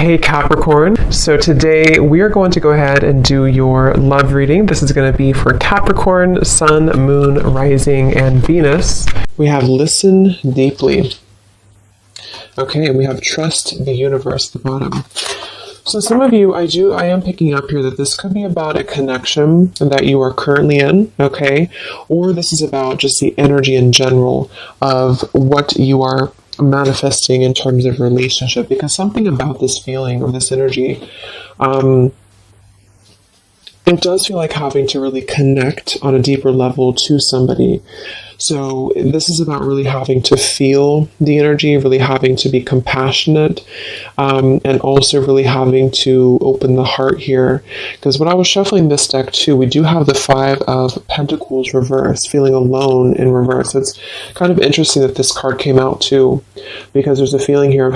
Hey Capricorn, so today we are going to go ahead and do your love reading. This is going to be for Capricorn, Sun, Moon, Rising, and Venus. We have listen deeply. Okay, and we have trust the universe at the bottom. So some of you, I am picking up here that this could be about a connection that you are currently in, okay? Or this is about just the energy in general of what you are manifesting in terms of relationship, because something about this feeling or this energy, it does feel like having to really connect on a deeper level to somebody. So this is about really having to feel the energy, really having to be compassionate, and also really having to open the heart here. Because when I was shuffling this deck too, we do have the Five of Pentacles reversed, feeling alone in reverse. It's kind of interesting that this card came out too, because there's a feeling here of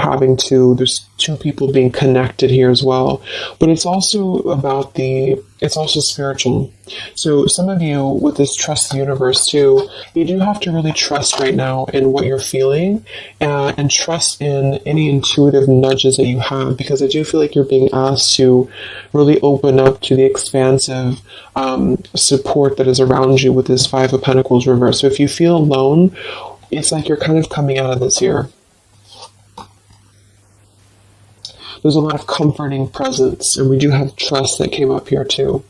there's two people being connected here as well. But it's also about it's also spiritual. So some of you with this trust the universe too, you do have to really trust right now in what you're feeling, and trust in any intuitive nudges that you have, because I do feel like you're being asked to really open up to the expansive support that is around you with this Five of Pentacles reverse. So if you feel alone, it's like you're kind of coming out of this here. There's a lot of comforting presence, and we do have trust that came up here too.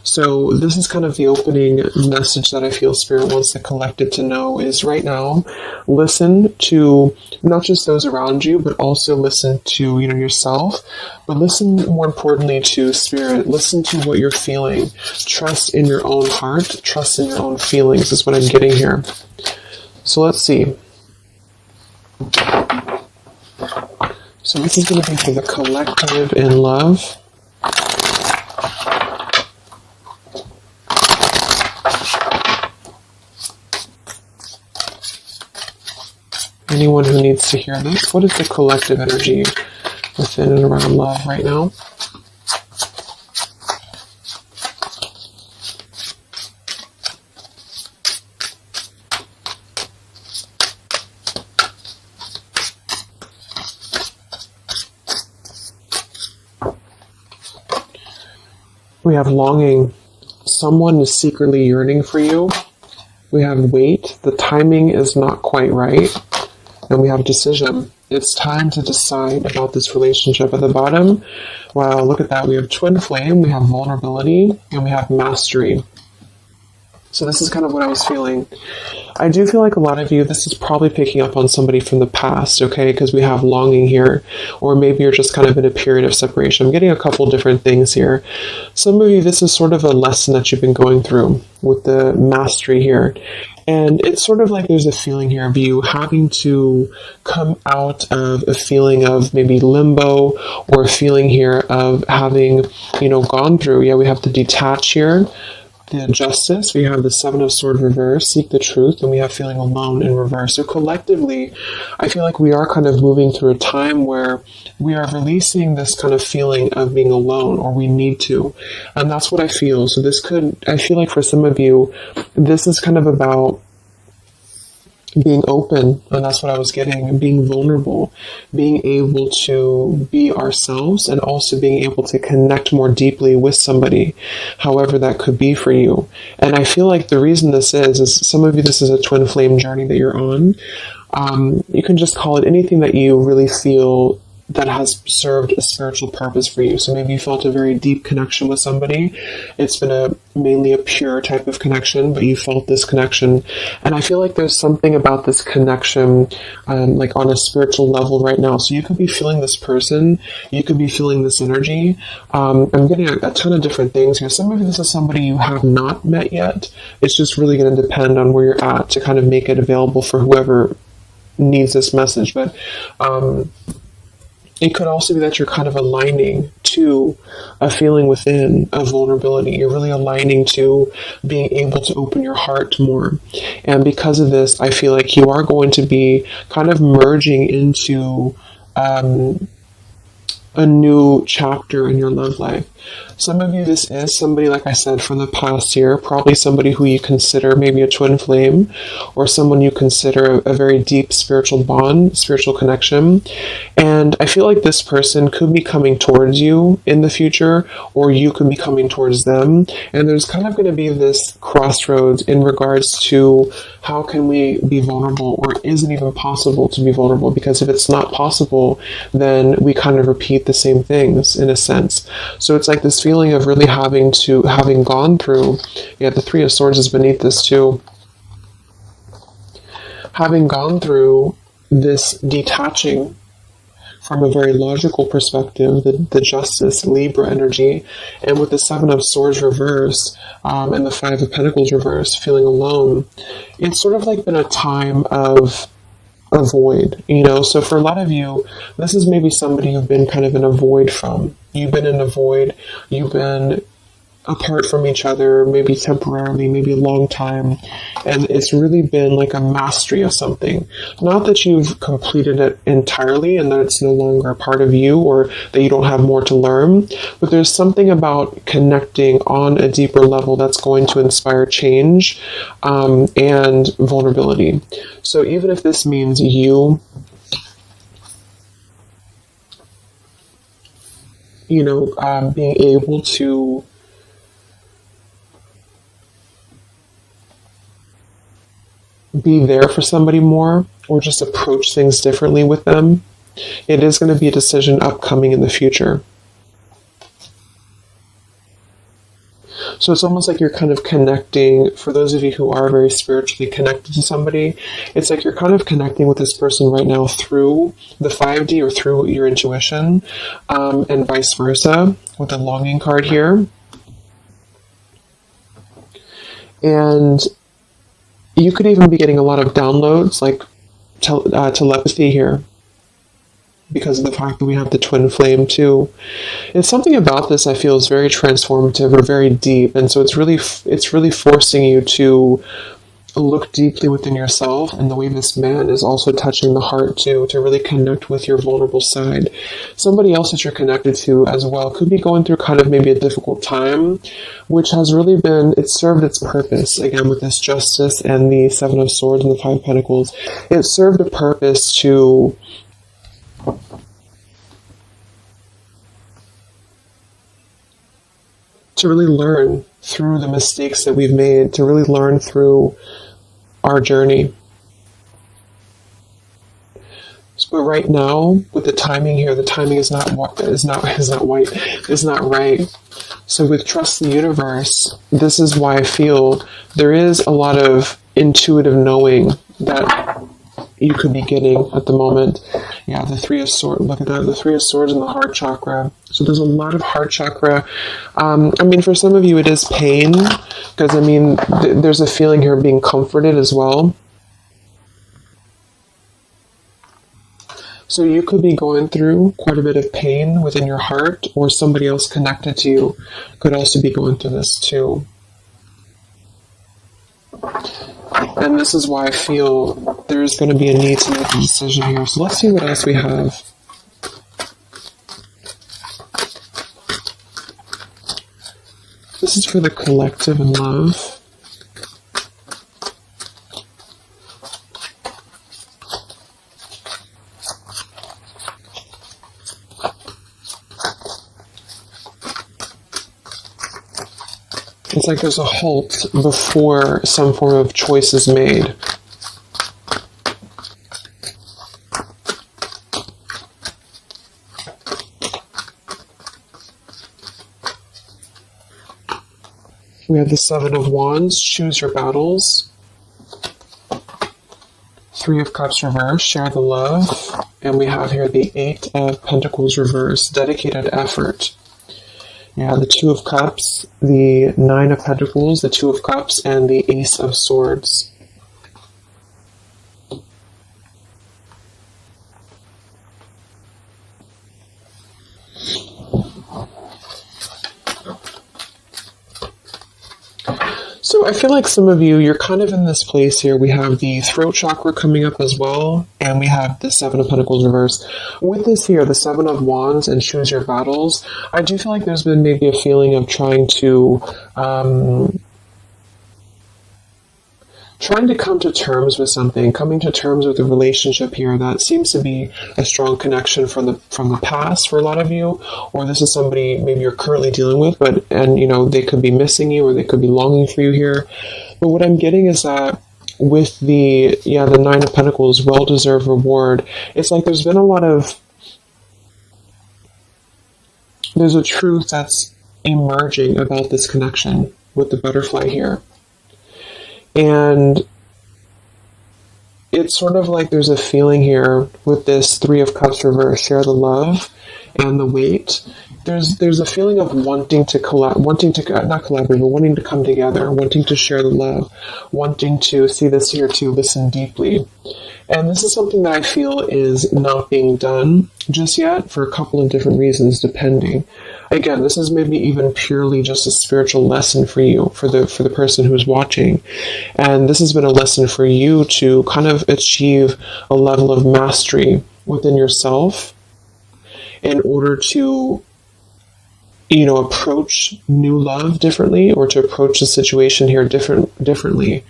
So this is kind of the opening message that I feel Spirit wants the collective to know is right now, listen to not just those around you, but also listen to, yourself, but listen more importantly to Spirit. Listen to what you're feeling. Trust in your own heart. Trust in your own feelings is what I'm getting here. So let's see. So this is going to be for the collective in love. Anyone who needs to hear this, what is the collective energy within and around love right now? We have longing. Someone is secretly yearning for you. We have wait. The timing is not quite right. And we have decision. It's time to decide about this relationship. At the bottom, wow, look at that. We have twin flame, we have vulnerability, and we have mastery. So this is kind of what I was feeling. I do feel like a lot of you, this is probably picking up on somebody from the past, okay? Because we have longing here. Or maybe you're just kind of in a period of separation. I'm getting a couple different things here. Some of you, this is sort of a lesson that you've been going through with the mastery here. And it's sort of like there's a feeling here of you having to come out of a feeling of maybe limbo, or a feeling here of having, gone through. Yeah, we have the detach here. The justice, we have the Seven of Swords reverse, seek the truth, and we have feeling alone in reverse. So collectively, I feel like we are kind of moving through a time where we are releasing this kind of feeling of being alone, or we need to. And that's what I feel. So I feel like for some of you, this is kind of about being open, and that's what I was getting, and being vulnerable, being able to be ourselves, and also being able to connect more deeply with somebody, however that could be for you. And I feel like the reason this is some of you, this is a twin flame journey that you're on. You can just call it anything that you really feel that has served a spiritual purpose for you. So maybe you felt a very deep connection with somebody. It's been mainly a pure type of connection, but you felt this connection. And I feel like there's something about this connection, like on a spiritual level right now. So you could be feeling this person, you could be feeling this energy. I'm getting a ton of different things here. Some of you, this is somebody you have not met yet. It's just really going to depend on where you're at to kind of make it available for whoever needs this message. But, it could also be that you're kind of aligning to a feeling within of vulnerability. You're really aligning to being able to open your heart more. And because of this, I feel like you are going to be kind of merging into a new chapter in your love life. Some of you, this is somebody, like I said, from the past year, probably somebody who you consider maybe a twin flame, or someone you consider a very deep spiritual bond, spiritual connection. And I feel like this person could be coming towards you in the future, or you could be coming towards them. And there's kind of going to be this crossroads in regards to how can we be vulnerable, or is it even possible to be vulnerable? Because if it's not possible, then we kind of repeat the same things in a sense. So it's like this feeling of really having gone through, the Three of Swords is beneath this too, having gone through this detaching from a very logical perspective, the Justice, Libra energy, and with the Seven of Swords reverse, and the Five of Pentacles reverse, feeling alone, it's sort of like been a time of a void, so for a lot of you, this is maybe somebody you've been kind of in a void from. You've been in a void, you've been apart from each other, maybe temporarily, maybe a long time, and it's really been like a mastery of something. Not that you've completed it entirely and that it's no longer a part of you, or that you don't have more to learn, but there's something about connecting on a deeper level that's going to inspire change and vulnerability. So even if this means you being able to be there for somebody more, or just approach things differently with them, it is going to be a decision upcoming in the future. So it's almost like you're kind of connecting, for those of you who are very spiritually connected to somebody, it's like you're kind of connecting with this person right now through the 5D or through your intuition, and vice versa with the longing card here. And you could even be getting a lot of downloads, like telepathy here, because of the fact that we have the twin flame too. It's something about this I feel is very transformative or very deep, and so it's really forcing you to look deeply within yourself, and the way this man is also touching the heart too, to really connect with your vulnerable side. Somebody else that you're connected to as well could be going through kind of maybe a difficult time, which has really it served its purpose. Again, with this Justice and the Seven of Swords and the Five of Pentacles, it served a purpose to really learn through the mistakes that we've made, to really learn through our journey. But right now, with the timing here, the timing is not right. So with Trust the Universe, this is why I feel there is a lot of intuitive knowing that you could be getting at the moment. Yeah, the Three of Swords, look at that, the Three of Swords and the heart chakra. So there's a lot of heart chakra. For some of you it is pain, because there's a feeling here of being comforted as well. So you could be going through quite a bit of pain within your heart, or somebody else connected to you could also be going through this too. And this is why I feel there's going to be a need to make a decision here. So let's see what else we have. This is for the collective and love. It's like there's a halt before some form of choice is made. We have the Seven of Wands, choose your battles. Three of Cups reverse, share the love. And we have here the Eight of Pentacles reverse, dedicated effort. Yeah, the Two of Cups, the Nine of Pentacles, the Two of Cups, and the Ace of Swords. So So I feel like some of you, you're kind of in this place here. We have the throat chakra coming up as well, and we have the Seven of Pentacles reversed. With this here, the Seven of Wands and choose your battles, I do feel like there's been maybe a feeling of trying to come to terms with something, coming to terms with a relationship here that seems to be a strong connection from the past for a lot of you, or this is somebody maybe you're currently dealing with, and they could be missing you or they could be longing for you here. But what I'm getting is that with the Nine of Pentacles, well-deserved reward, it's like there's a truth that's emerging about this connection with the butterfly here. And it's sort of like there's a feeling here with this Three of Cups reverse, share the love and the weight. There's a feeling of wanting to wanting to come together, wanting to share the love, wanting to see this here to listen deeply. And this is something that I feel is not being done just yet for a couple of different reasons, depending. Again, this is maybe even purely just a spiritual lesson for you, for the person who's watching. And this has been a lesson for you to kind of achieve a level of mastery within yourself in order to approach new love differently, or to approach the situation here differently.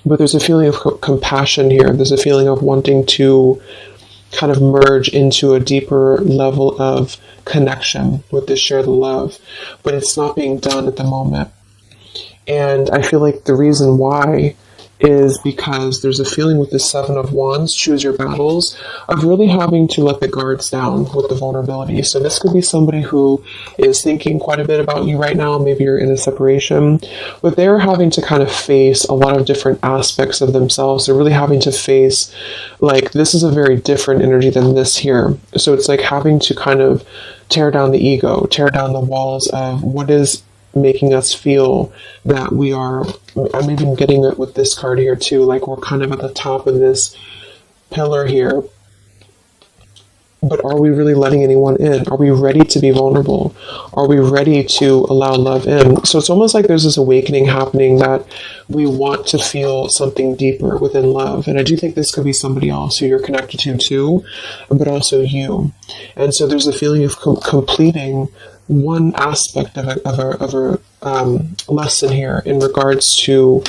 But there's a feeling of compassion here. There's a feeling of wanting to kind of merge into a deeper level of connection with this share the love. But it's not being done at the moment. And I feel like the reason why is because there's a feeling with the Seven of Wands, choose your battles, of really having to let the guards down with the vulnerability. So this could be somebody who is thinking quite a bit about you right now. Maybe you're in a separation, but they're having to kind of face a lot of different aspects of themselves. They're really having to face, like, this is a very different energy than this here. So it's like having to kind of tear down the ego, tear down the walls of what is making us feel that we are. I'm even getting it with this card here too, like we're kind of at the top of this pillar here, but are we really letting anyone in? Are we ready to be vulnerable? Are we ready to allow love in? So it's almost like there's this awakening happening that we want to feel something deeper within love. And I do think this could be somebody else who you're connected to too, but also you. And so there's a feeling of completing one aspect of a lesson here in regards to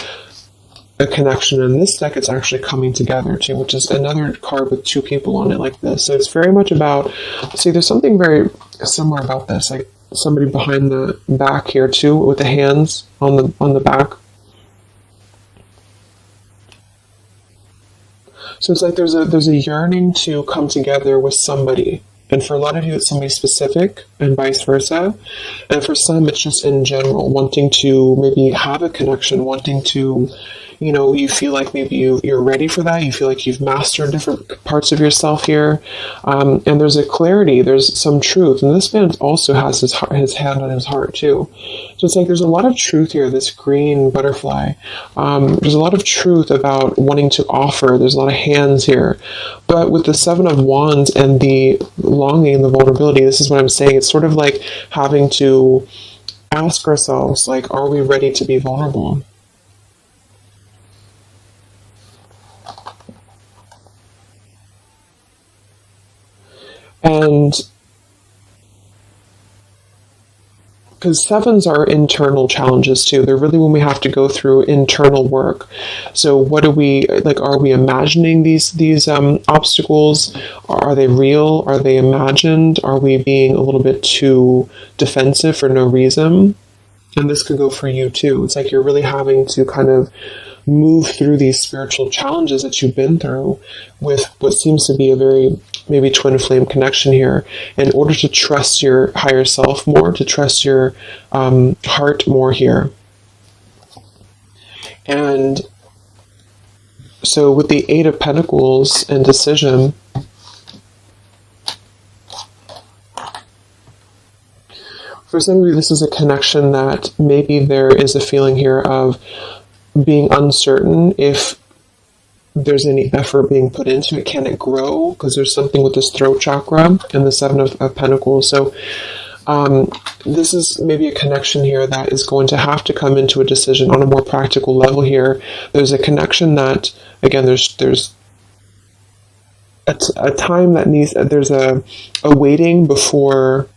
a connection. In this deck, it's actually coming together too, which is another card with two people on it like this. So it's very much about, see, there's something very similar about this, like somebody behind the back here too, with the hands on the back. So it's like there's a yearning to come together with somebody. And for a lot of you, it's somebody specific and vice versa. And for some, it's just in general, wanting to maybe have a connection, wanting to, you feel like maybe you're ready for that. You feel like you've mastered different parts of yourself here. And there's a clarity, there's some truth. And this man also has his hand on his heart too. So it's like there's a lot of truth here, this green butterfly. There's a lot of truth about wanting to offer. There's a lot of hands here. But with the Seven of Wands and the longing and the vulnerability, this is what I'm saying. It's sort of like having to ask ourselves, like, are we ready to be vulnerable? And because sevens are internal challenges too. They're really when we have to go through internal work. So what do we, like, are we imagining these obstacles? Are they real? Are they imagined? Are we being a little bit too defensive for no reason? And this could go for you too. It's like you're really having to kind of move through these spiritual challenges that you've been through with what seems to be a very maybe twin flame connection here, in order to trust your higher self more, to trust your heart more here. And so with the Eight of Pentacles and decision, for some of you, this is a connection that maybe there is a feeling here of being uncertain if there's any effort being put into it. Can it grow? Because there's something with this throat chakra and the Seven of Pentacles. So This is maybe a connection here that is going to have to come into a decision on a more practical level here. There's a connection that, again, there's a time that needs, there's a waiting before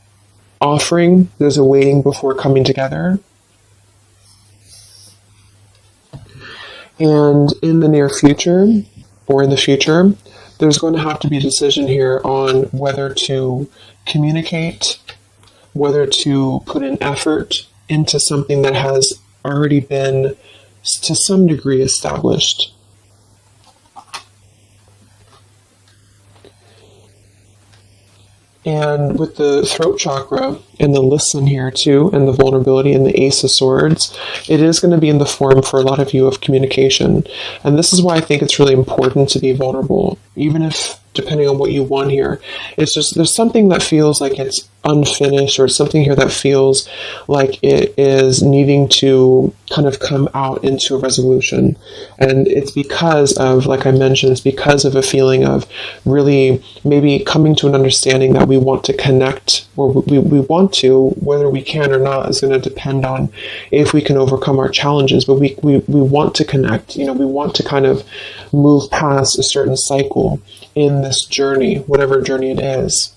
offering, there's a waiting before coming together. And in the near future, or in the future, there's going to have to be a decision here on whether to communicate, whether to put an effort into something that has already been, to some degree, established. And with the throat chakra and the listen here too, and the vulnerability and the Ace of Swords, it is going to be in the form for a lot of you of communication. And this is why I think it's really important to be vulnerable, even if, depending on what you want here, it's just, there's something that feels like it's unfinished, or something here that feels like it is needing to kind of come out into a resolution. And it's because of, like I mentioned, it's because of a feeling of really maybe coming to an understanding that we want to connect, or we want to, whether we can or not is going to depend on if we can overcome our challenges, but we want to connect, we want to kind of move past a certain cycle in this journey, whatever journey it is,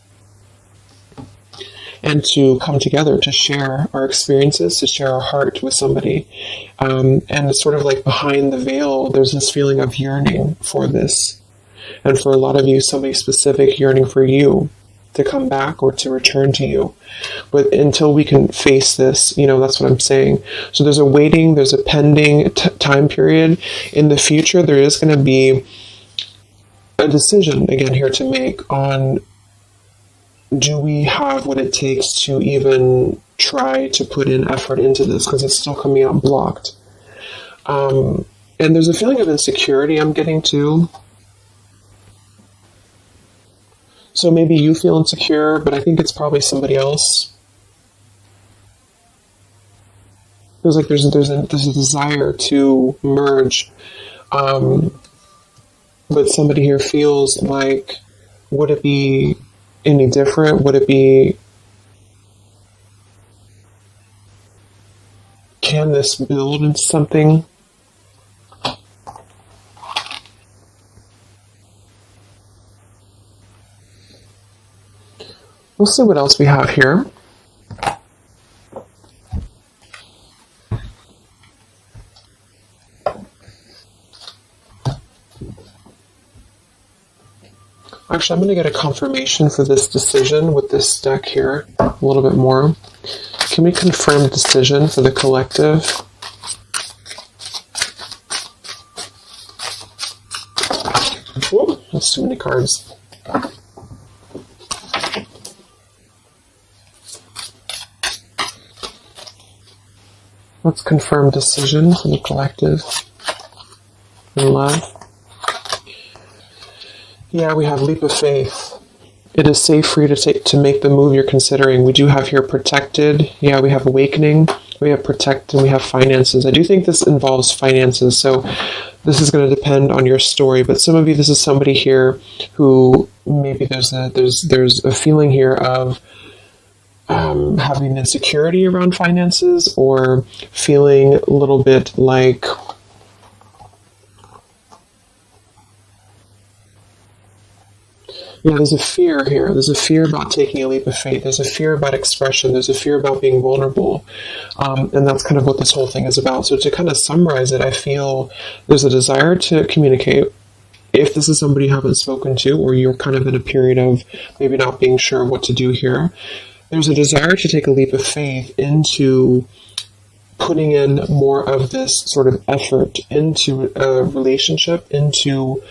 and to come together to share our experiences, to share our heart with somebody. And it's sort of like behind the veil, there's this feeling of yearning for this. And for a lot of you, somebody specific yearning for you to come back or to return to you. But until we can face this, that's what I'm saying. So there's a waiting, there's a pending time period. In the future, there is going to be a decision, again, here to make on, do we have what it takes to even try to put in effort into this, because it's still coming out blocked. And there's a feeling of insecurity I'm getting too. So maybe you feel insecure, but I think it's probably somebody else. Feels like there's a desire to merge, but somebody here feels like, would it be any different? Would it be, can this build into something? We'll see what else we have here. Actually, I'm going to get a confirmation for this decision with this deck here a little bit more. Can we confirm decision for the collective? Whoa, that's too many cards. Let's confirm decision for the collective in love. Yeah, we have leap of faith. It is safe for you to make the move you're considering. We do have here protected. Yeah, we have awakening. We have protect, and we have finances. I do think this involves finances, so this is going to depend on your story. But some of you, this is somebody here who maybe there's a feeling here of having insecurity around finances, or feeling a little bit like there's a fear here. There's a fear about taking a leap of faith. There's a fear about expression. There's a fear about being vulnerable. And that's kind of what this whole thing is about. So to kind of summarize it, I feel there's a desire to communicate. If this is somebody you haven't spoken to, or you're kind of in a period of maybe not being sure what to do here, there's a desire to take a leap of faith into putting in more of this sort of effort into a relationship, into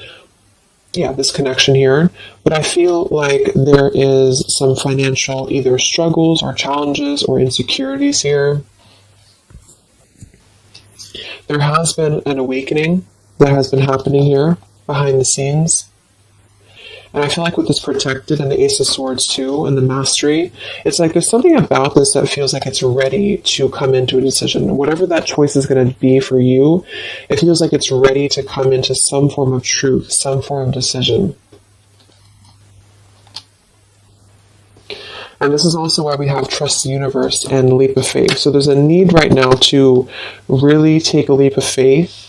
this connection here. But I feel like there is some financial either struggles or challenges or insecurities here. There has been an awakening that has been happening here behind the scenes. And I feel like with this protected and the Ace of Swords too, and the mastery, it's like there's something about this that feels like it's ready to come into a decision. Whatever that choice is going to be for you, it feels like it's ready to come into some form of truth, some form of decision. And this is also why we have trust the universe and leap of faith. So there's a need right now to really take a leap of faith.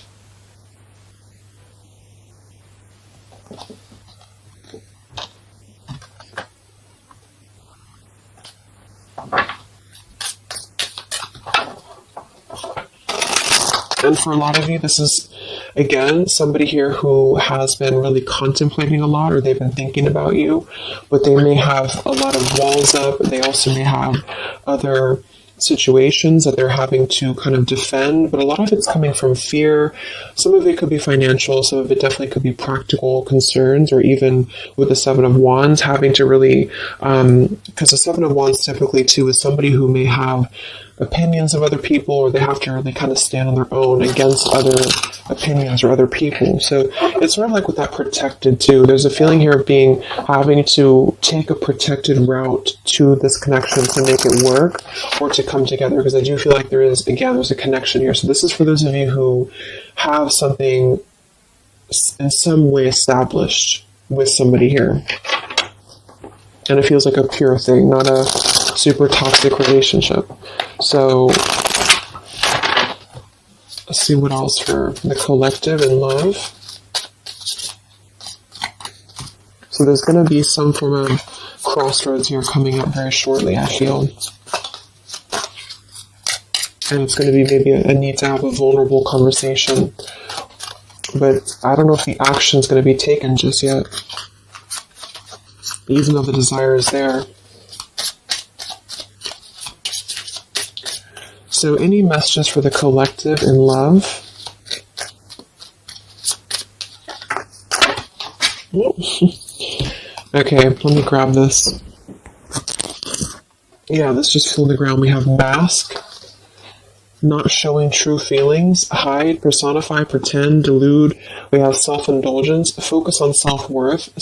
And for a lot of you, this is, again, somebody here who has been really contemplating a lot, or they've been thinking about you, but they may have a lot of walls up. They also may have other situations that they're having to kind of defend, but a lot of it's coming from fear. Some of it could be financial, some of it definitely could be practical concerns, or even with the Seven of Wands, having to really, because the Seven of Wands typically too is somebody who may have opinions of other people, or they have to really kind of stand on their own against other opinions or other people. So it's sort of like with that protected too. There's a feeling here of having to take a protected route to this connection to make it work or to come together, because I do feel like there's a connection here. So this is for those of you who have something in some way established with somebody here. And it feels like a pure thing, not a super toxic relationship. So let's see what else for the collective and love. So there's going to be some form of crossroads here coming up very shortly, I feel. And it's going to be maybe a need to have a vulnerable conversation. But I don't know if the action is going to be taken just yet, even though the desire is there. So any messages for the collective in love? Okay, let me grab this. Yeah, let's just fill the ground. We have mask, not showing true feelings, hide, personify, pretend, delude. We have self-indulgence, focus on self-worth,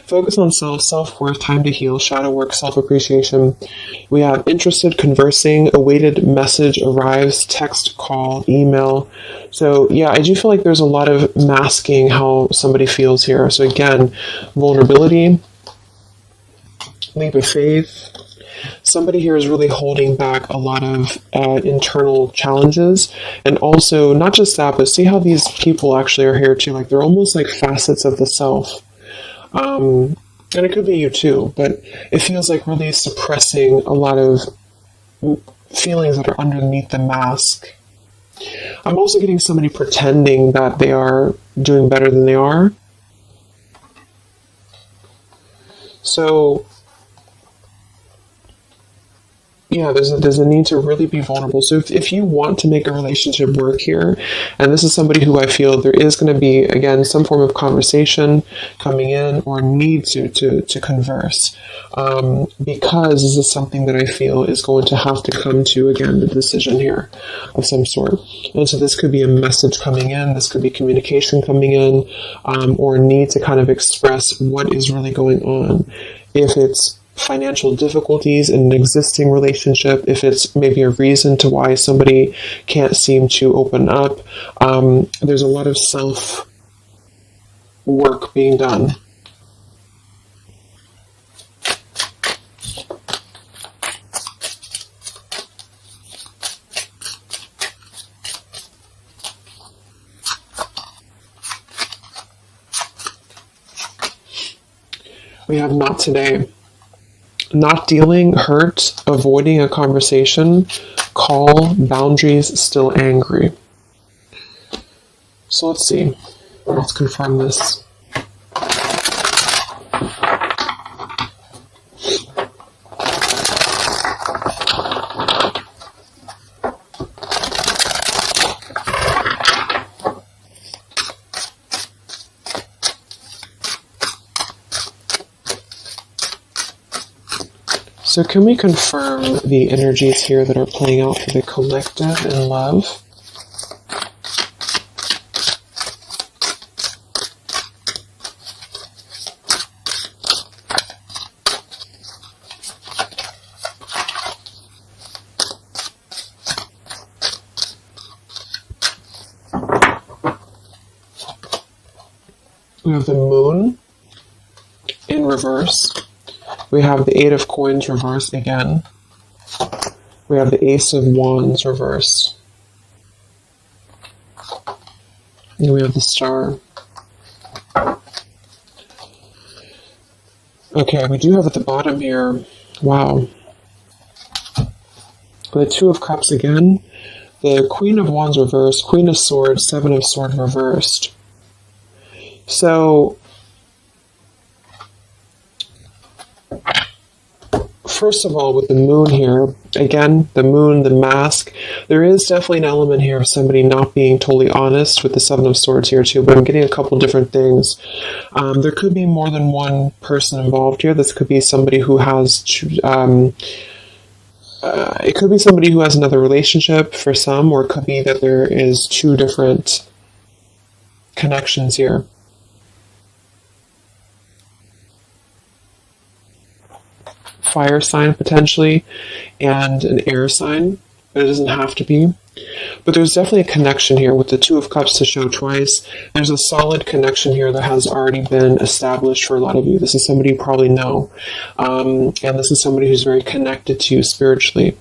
focus on self-worth, time to heal, shadow work, self-appreciation. We have interested, conversing, awaited message arrives, text, call, email. So yeah, I do feel like there's a lot of masking how somebody feels here. So again, vulnerability, leap of faith. Somebody here is really holding back a lot of internal challenges. And also, not just that, but see how these people actually are here too. Like they're almost like facets of the self. And it could be you too, but it feels like really suppressing a lot of feelings that are underneath the mask. I'm also getting somebody pretending that they are doing better than they are. So yeah, there's a need to really be vulnerable. So if you want to make a relationship work here, and this is somebody who I feel there is going to be, again, some form of conversation coming in or need to converse, because this is something that I feel is going to have to come to, again, the decision here of some sort. And so this could be a message coming in, this could be communication coming in, or need to kind of express what is really going on. If it's financial difficulties in an existing relationship, if it's maybe a reason to why somebody can't seem to open up, there's a lot of self work being done. We have not today. Not dealing, hurt, avoiding a conversation, call, boundaries, still angry. So let's see. Let's confirm this. So can we confirm the energies here that are playing out for the collective in love? We have the moon in reverse. We have the Eight of Coins reversed again. We have the Ace of Wands reversed. And we have the Star. Okay, we do have at the bottom here, wow, the Two of Cups again, the Queen of Wands reversed, Queen of Swords, Seven of Swords reversed. So, first of all, with the Moon here, again, the Moon, the mask, there is definitely an element here of somebody not being totally honest with the Seven of Swords here too, but I'm getting a couple different things. There could be more than one person involved here. This could be somebody who has, it could be somebody who has another relationship for some, or it could be that there is two different connections here. Fire sign potentially, and an air sign, but it doesn't have to be. But there's definitely a connection here with the Two of Cups to show twice. There's a solid connection here that has already been established for a lot of you. This is somebody you probably know, and this is somebody who's very connected to you spiritually.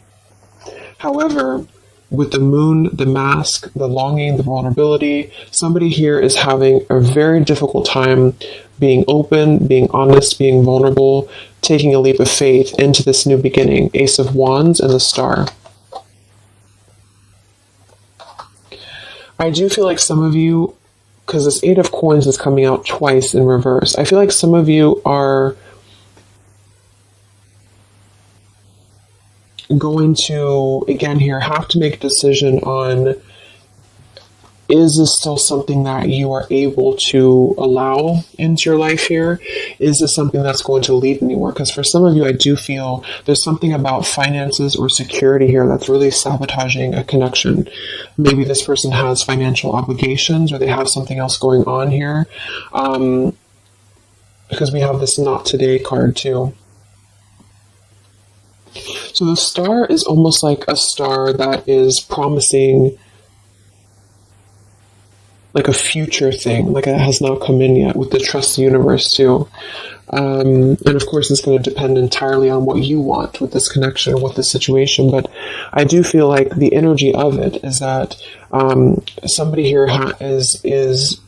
However, with the Moon, the mask, the longing, the vulnerability, somebody here is having a very difficult time being open, being honest, being vulnerable, taking a leap of faith into this new beginning. Ace of Wands and the Star. I do feel like some of you, because this Eight of Coins is coming out twice in reverse, I feel like some of you are going to, again here, have to make a decision on, is this still something that you are able to allow into your life here? Is this something that's going to lead anywhere? Because for some of you, I do feel there's something about finances or security here that's really sabotaging a connection. Maybe this person has financial obligations, or they have something else going on here. Because we have this Not Today card too. So the Star is almost like a star that is promising like a future thing, like it has not come in yet, with the Trust the Universe too. And of course, it's going to depend entirely on what you want with this connection or with this situation. But I do feel like the energy of it is that somebody here is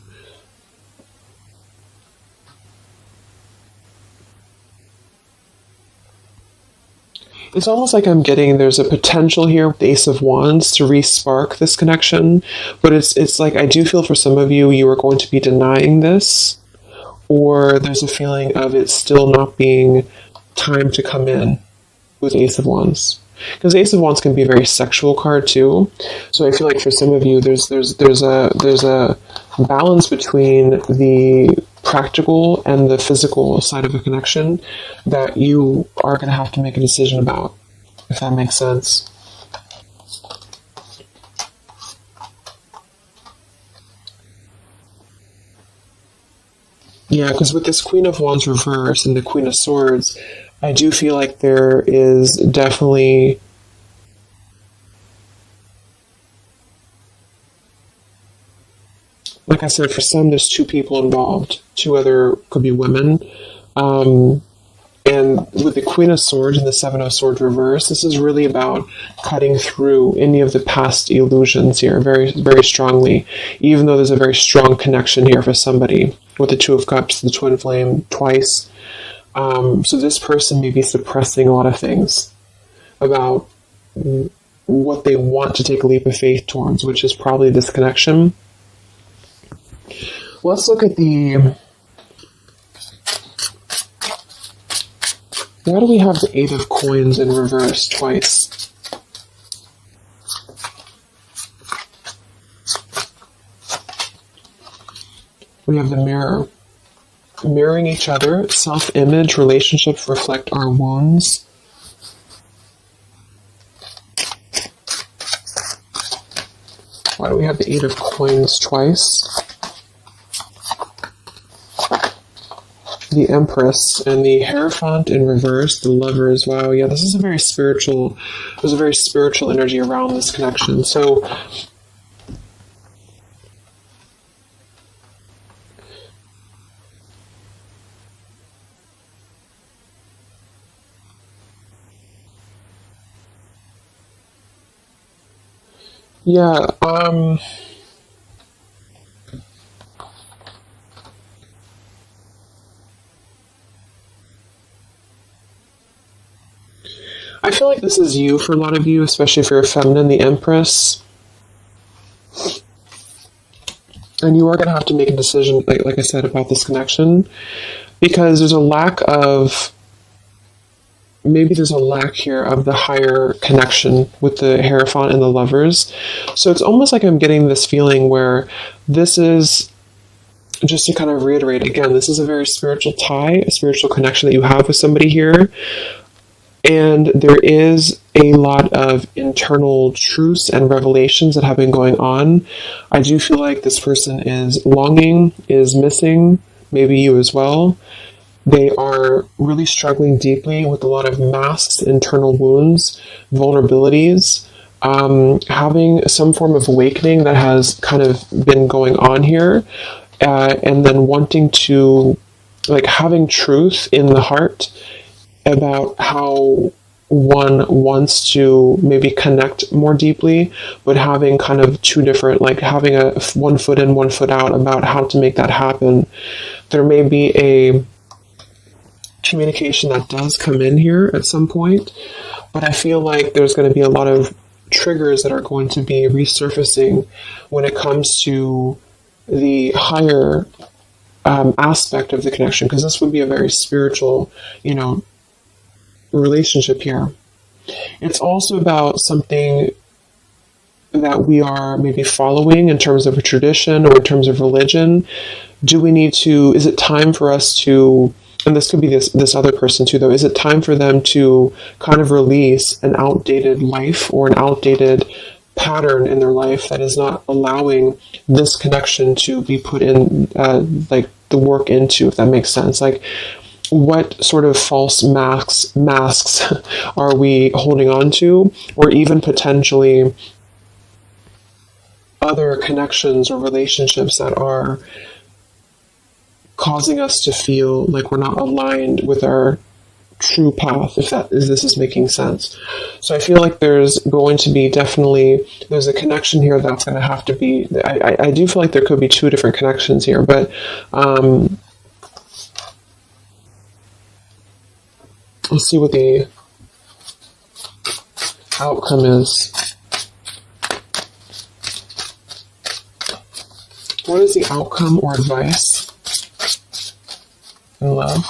it's almost like I'm getting there's a potential here with the Ace of Wands to re-spark this connection, but it's like I do feel for some of you, you are going to be denying this, or there's a feeling of it still not being time to come in with Ace of Wands. Because Ace of Wands can be a very sexual card too, so I feel like for some of you, there's a balance between the practical and the physical side of a connection that you are going to have to make a decision about, if that makes sense. Yeah, because with this Queen of Wands reverse and the Queen of Swords, I do feel like there is definitely like I said, for some, there's two people involved. Two other could be women. And with the Queen of Swords and the Seven of Swords reverse, this is really about cutting through any of the past illusions here very, very strongly, even though there's a very strong connection here for somebody with the Two of Cups, the Twin Flame twice. So this person may be suppressing a lot of things about what they want to take a leap of faith towards, which is probably this connection. Let's look at why do we have the Eight of Coins in reverse twice? We have the Mirror. Mirroring each other, self-image, relationships reflect our wounds. Why do we have the Eight of Coins twice? The Empress and the Hierophant in reverse, the Lovers. Wow, yeah, this is a very spiritual, there's a very spiritual energy around this connection. So, Yeah, I feel like this is you for a lot of you, especially if you're a feminine, the Empress. And you are going to have to make a decision, like I said, about this connection, because there's a lack of, maybe there's a lack here of the higher connection with the Hierophant and the Lovers. So it's almost like I'm getting this feeling where this is, just to kind of reiterate again, this is a very spiritual tie, a spiritual connection that you have with somebody here. And there is a lot of internal truths and revelations that have been going on. I do feel like this person is longing, is missing, maybe you as well. They are really struggling deeply with a lot of masked internal wounds, vulnerabilities, having some form of awakening that has kind of been going on here, and then wanting to, like, having truth in the heart about how one wants to maybe connect more deeply, but having kind of two different, like having a 1 foot in, 1 foot out about how to make that happen. There may be a communication that does come in here at some point, but I feel like there's going to be a lot of triggers that are going to be resurfacing when it comes to the higher aspect of the connection, because this would be a very spiritual, relationship here. It's also about something that we are maybe following in terms of a tradition or in terms of religion. Is it time for us to, and this could be this other person too though, is it time for them to kind of release an outdated life or an outdated pattern in their life that is not allowing this connection to be put in, like the work into, if that makes sense? Like, what sort of false masks are we holding on to, or even potentially other connections or relationships that are causing us to feel like we're not aligned with our true path, if this is making sense. So I feel like there's going to be there's a connection here that's going to have to be, I do feel like there could be two different connections here, but let's see what the outcome is. What is the outcome or advice in love?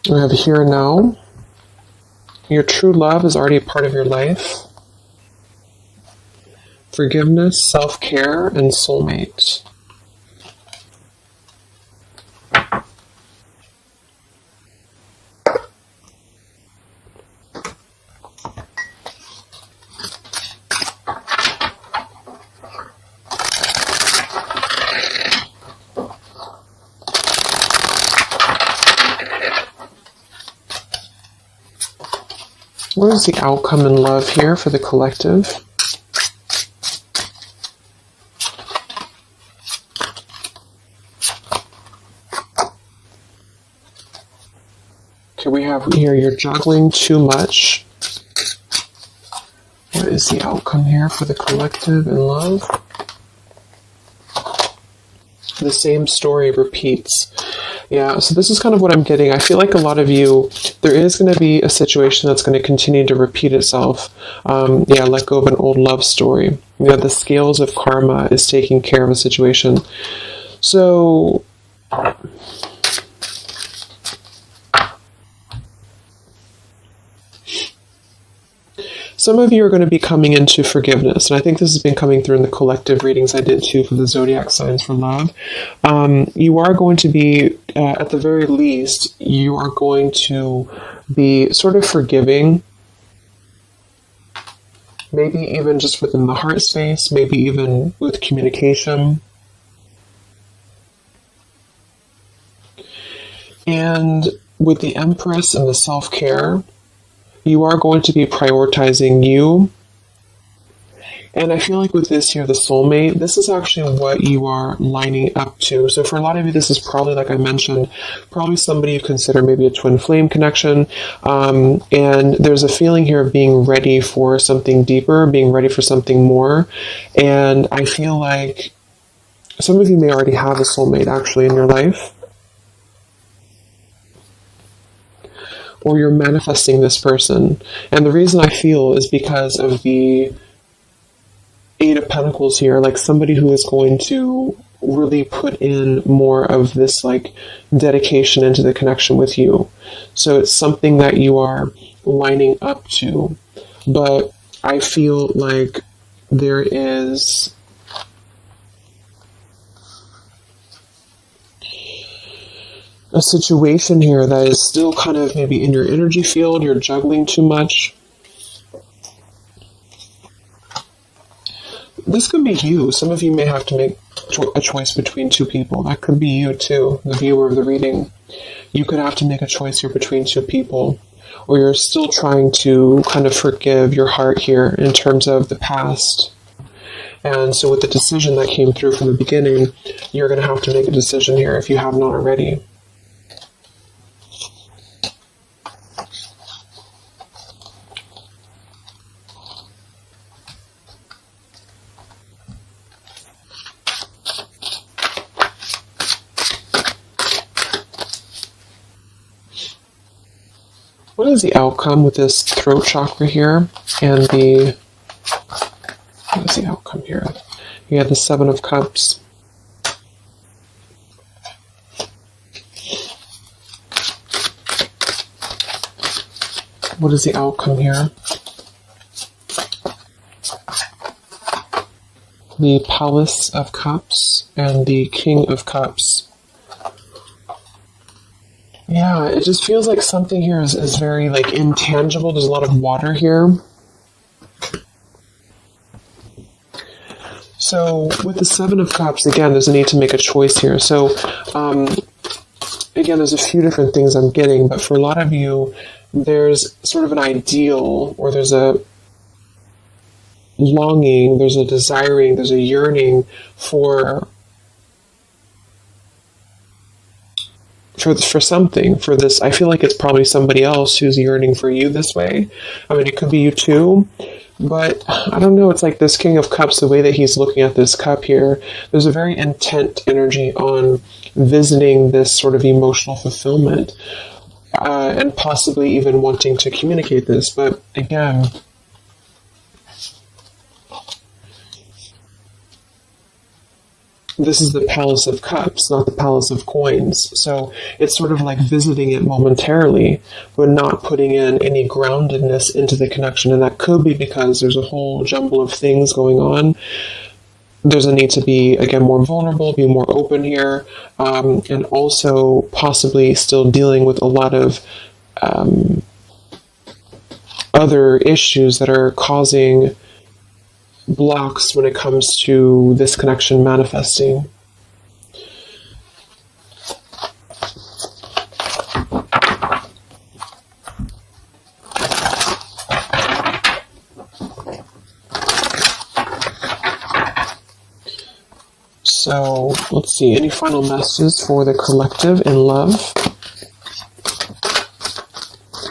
We have here and now. Your true love is already a part of your life. Forgiveness, self-care, and soulmate. What is the outcome in love here for the collective? Okay, we have here, you're juggling too much. What is the outcome here for the collective in love? The same story repeats. Yeah, so this is kind of what I'm getting. I feel like a lot of you, there is going to be a situation that's going to continue to repeat itself. Let go of an old love story. The scales of karma is taking care of a situation. So some of you are going to be coming into forgiveness, and I think this has been coming through in the collective readings I did too for the zodiac signs for love. You are going to be, at the very least, you are going to be sort of forgiving, maybe even just within the heart space, maybe even with communication. And with the Empress and the self-care, you are going to be prioritizing you And I feel like with this here, the soulmate, this is actually what you are lining up to. So for a lot of you, this is probably, like I mentioned, probably somebody you consider maybe a twin flame connection. And there's a feeling here of being ready for something deeper, being ready for something more. And I feel like some of you may already have a soulmate actually in your life. Or you're manifesting this person. And the reason I feel is because of the Eight of Pentacles here, like somebody who is going to really put in more of this like dedication into the connection with you. So it's something that you are lining up to. But I feel like there is a situation here that is still kind of maybe in your energy field, you're juggling too much. This could be you. Some of you may have to make a choice between two people. That could be you too, the viewer of the reading. You could have to make a choice here between two people, or you're still trying to kind of forgive your heart here in terms of the past. And so with the decision that came through from the beginning, you're going to have to make a decision here if you have not already. What is the outcome with this throat chakra here and what is the outcome here? You have the Seven of Cups. What is the outcome here? The Palace of Cups and the King of Cups. Yeah, it just feels like something here is very like intangible. There's a lot of water here. So with the Seven of Cups, again, there's a need to make a choice here. So again, there's a few different things I'm getting, but for a lot of you, there's sort of an ideal, or there's a longing, there's a desiring, there's a yearning for something, for this. I feel like it's probably somebody else who's yearning for you this way. I mean, it could be you too, but I don't know. It's like this King of Cups, the way that he's looking at this cup here, there's a very intent energy on visiting this sort of emotional fulfillment, and possibly even wanting to communicate this. But again, this is the Palace of Cups, not the Palace of Coins. So it's sort of like visiting it momentarily, but not putting in any groundedness into the connection. And that could be because there's a whole jumble of things going on. There's a need to be, again, more vulnerable, be more open here, and also possibly still dealing with a lot of other issues that are causing blocks when it comes to this connection manifesting. So let's see, any final messages for the collective in love?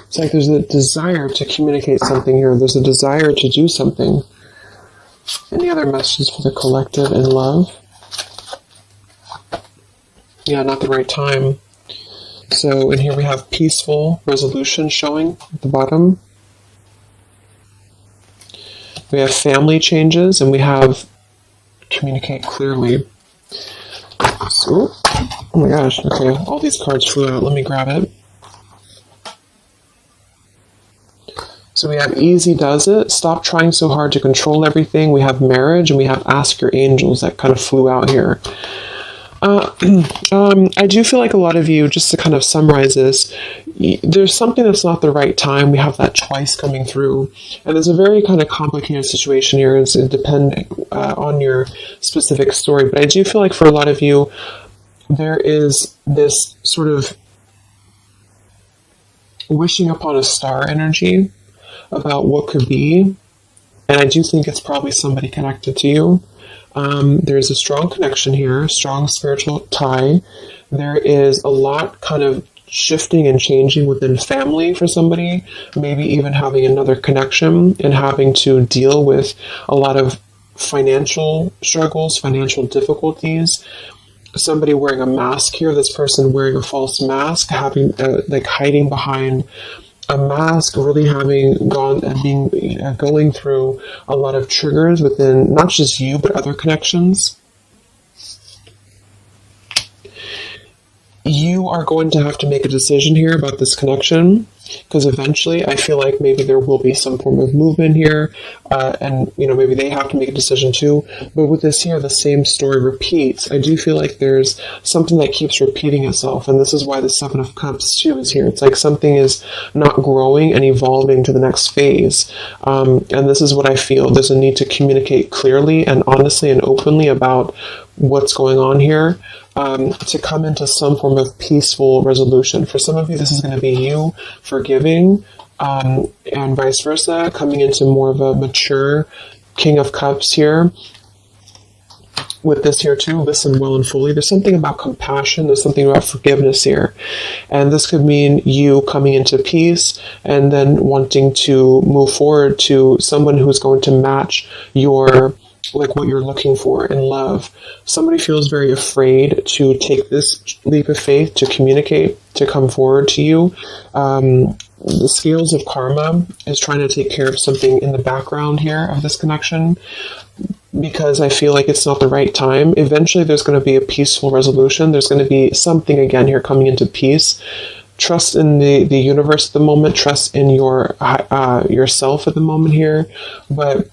It's like there's a desire to communicate something here. There's a desire to do something. Any other messages for the collective in love? Yeah, not the right time. So in here we have peaceful resolution showing at the bottom. We have family changes, and we have communicate clearly. So, oh my gosh, okay, all these cards flew out. Let me grab it. So we have easy does it, stop trying so hard to control everything. We have marriage, and we have ask your angels that kind of flew out here. I do feel like a lot of you, just to kind of summarize this, there's something that's not the right time. We have that twice coming through. And there's a very kind of complicated situation here. It's depending on your specific story. But I do feel like for a lot of you, there is this sort of wishing upon a star energy about what could be. And I do think it's probably somebody connected to you. There's a strong connection here, strong spiritual tie. There is a lot kind of shifting and changing within family for somebody, maybe even having another connection and having to deal with a lot of financial struggles, financial difficulties. Somebody wearing a mask here, this person wearing a false mask, having like hiding behind a mask, really having going through a lot of triggers within not just you but other connections. You are going to have to make a decision here about this connection, because eventually I feel like maybe there will be some form of movement here, and maybe they have to make a decision too. But with this here, the same story repeats. I do feel like there's something that keeps repeating itself, and this is why the Seven of Cups too is here. It's like something is not growing and evolving to the next phase, and this is what I feel. There's a need to communicate clearly and honestly and openly about what's going on here, to come into some form of peaceful resolution. For some of you, this is going to be you forgiving, and vice versa, coming into more of a mature King of Cups here. With this here too, listen well and fully. There's something about compassion. There's something about forgiveness here. And this could mean you coming into peace and then wanting to move forward to someone who's going to match your what you're looking for in love. Somebody feels very afraid to take this leap of faith, to communicate, to come forward to you. The scales of karma is trying to take care of something in the background here of this connection, because I feel like it's not the right time. Eventually there's going to be a peaceful resolution. There's going to be something again here coming into peace. Trust in the universe at the moment. Trust in yourself at the moment here. But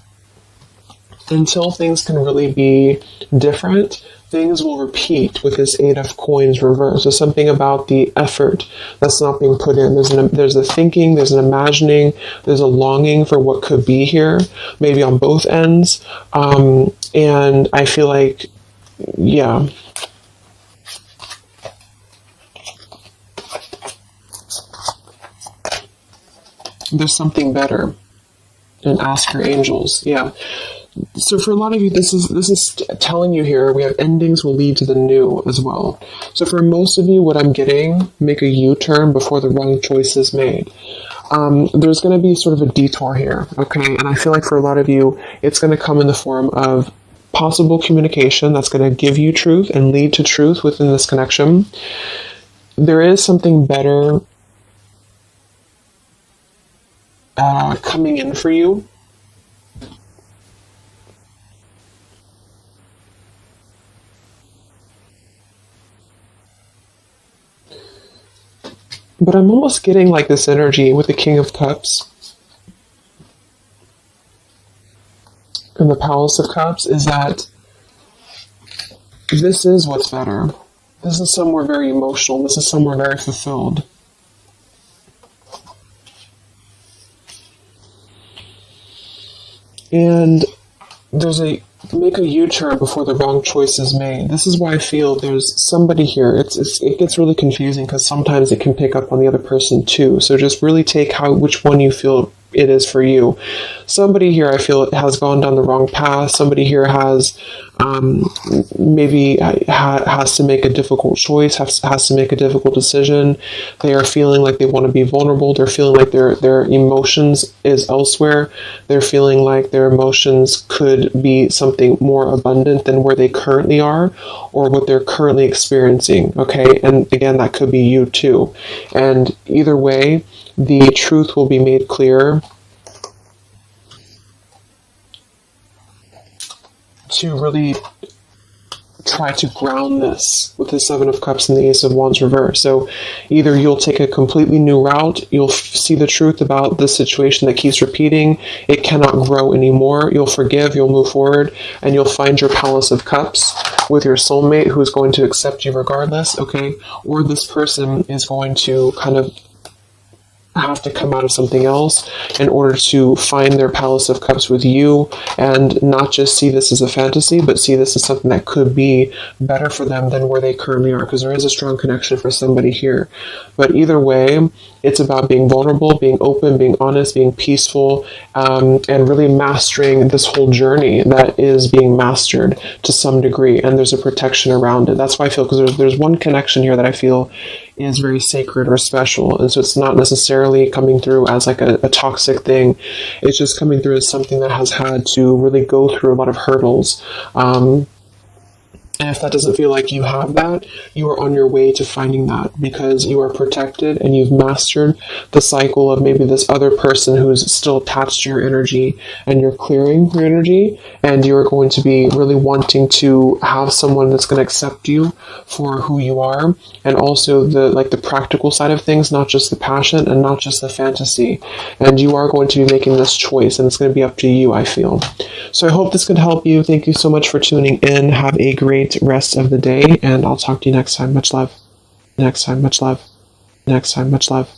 until things can really be different, things will repeat with this Eight of Coins reverse. There's something about the effort that's not being put in. There's a thinking, there's an imagining, there's a longing for what could be here, maybe on both ends. And I feel like, yeah. There's something better. And ask your angels. Yeah. So for a lot of you, this is telling you here, we have endings will lead to the new as well. So for most of you, what I'm getting, make a U-turn before the wrong choice is made. There's going to be sort of a detour here, okay? And I feel like for a lot of you, it's going to come in the form of possible communication that's going to give you truth and lead to truth within this connection. There is something better coming in for you. But I'm almost getting like this energy with the King of Cups and the Palace of Cups is that this is what's better. This is somewhere very emotional. This is somewhere very fulfilled. And there's make a U-turn before the wrong choice is made. This is why I feel there's somebody here. It gets really confusing because sometimes it can pick up on the other person too. So just really take which one you feel it is for you. Somebody here I feel has gone down the wrong path. Somebody here has maybe has to make a difficult choice, has to make a difficult decision. They are feeling like they want to be vulnerable. They're feeling like their emotions is elsewhere. They're feeling like their emotions could be something more abundant than where they currently are or what they're currently experiencing, okay? And again, that could be you too. And either way, the truth will be made clear to really try to ground this with the Seven of Cups and the Ace of Wands reverse. So either you'll take a completely new route, you'll see the truth about this situation that keeps repeating, it cannot grow anymore, you'll forgive, you'll move forward, and you'll find your Palace of Cups with your soulmate who is going to accept you regardless, okay? Or this person is going to kind of have to come out of something else in order to find their Palace of Cups with you, and not just see this as a fantasy, but see this as something that could be better for them than where they currently are, because there is a strong connection for somebody here. But either way, it's about being vulnerable, being open, being honest, being peaceful, and really mastering this whole journey that is being mastered to some degree, and there's a protection around it. That's why I feel, because there's one connection here that I feel is very sacred or special, and so it's not necessarily coming through as like a toxic thing. It's just coming through as something that has had to really go through a lot of hurdles. And if that doesn't feel like you have that, you are on your way to finding that, because you are protected and you've mastered the cycle of maybe this other person who's still attached to your energy, and you're clearing your energy, and you're going to be really wanting to have someone that's going to accept you for who you are, and also the practical side of things, not just the passion and not just the fantasy. And you are going to be making this choice, and it's going to be up to you, I feel. So I hope this could help you. Thank you so much for tuning in. Have a great rest of the day, and I'll talk to you next time. Much love. Next time, much love. Next time, much love.